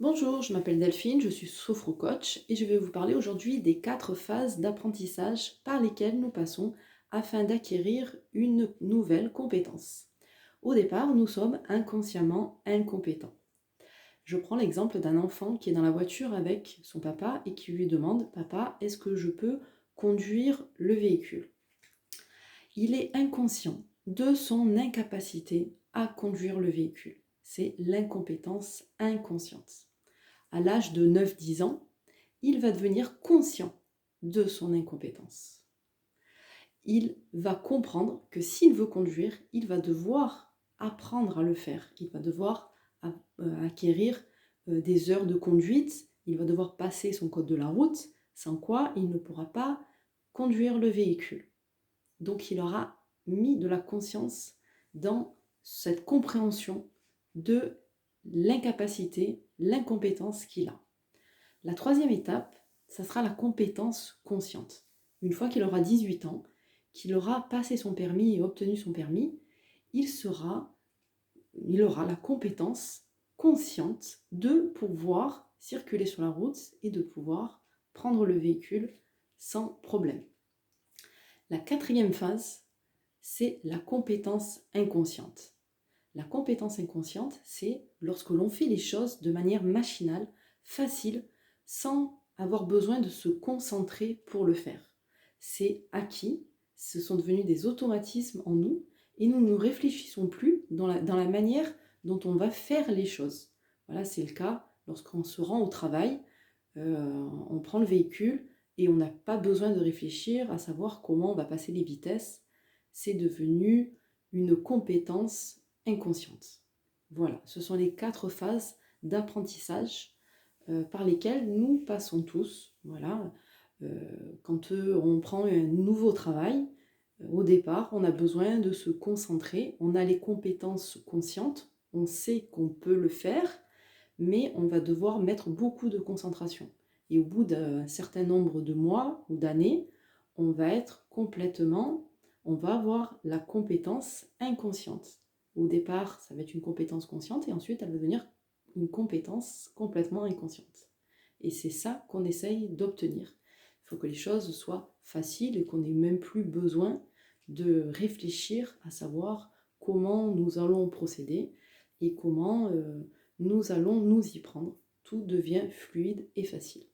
Bonjour, je m'appelle Delphine, je suis sophro-coach et je vais vous parler aujourd'hui des 4 phases d'apprentissage par lesquelles nous passons afin d'acquérir une nouvelle compétence. Au départ, nous sommes inconsciemment incompétents. Je prends l'exemple d'un enfant qui est dans la voiture avec son papa et qui lui demande: Papa, est-ce que je peux conduire le véhicule? Il est inconscient de son incapacité à conduire le véhicule. C'est l'incompétence inconsciente. À l'âge de 9-10 ans, il va devenir conscient de son incompétence. Il va comprendre que s'il veut conduire, il va devoir apprendre à le faire. Il va devoir acquérir des heures de conduite, il va devoir passer son code de la route, sans quoi il ne pourra pas conduire le véhicule. Donc il aura mis de la conscience dans cette compréhension de l'incapacité, l'incompétence qu'il a. La troisième étape, ça sera la compétence consciente. Une fois qu'il aura 18 ans, qu'il aura passé son permis et obtenu son permis, il aura la compétence consciente de pouvoir circuler sur la route et de pouvoir prendre le véhicule sans problème. La quatrième phase, c'est la compétence inconsciente. La compétence inconsciente, c'est lorsque l'on fait les choses de manière machinale, facile, sans avoir besoin de se concentrer pour le faire. C'est acquis, ce sont devenus des automatismes en nous et nous ne réfléchissons plus dans la manière dont on va faire les choses. Voilà, c'est le cas lorsqu'on se rend au travail, on prend le véhicule et on n'a pas besoin de réfléchir à savoir comment on va passer les vitesses. C'est devenu une compétence inconsciente. Voilà, ce sont les 4 phases d'apprentissage par lesquelles nous passons tous. Voilà, quand on prend un nouveau travail, au départ, on a besoin de se concentrer, on a les compétences conscientes, on sait qu'on peut le faire, mais on va devoir mettre beaucoup de concentration. Et au bout d'un certain nombre de mois ou d'années, on va avoir la compétence inconsciente. Au départ, ça va être une compétence consciente et ensuite, elle va devenir une compétence complètement inconsciente. Et c'est ça qu'on essaye d'obtenir. Il faut que les choses soient faciles et qu'on n'ait même plus besoin de réfléchir à savoir comment nous allons procéder et comment nous allons nous y prendre. Tout devient fluide et facile.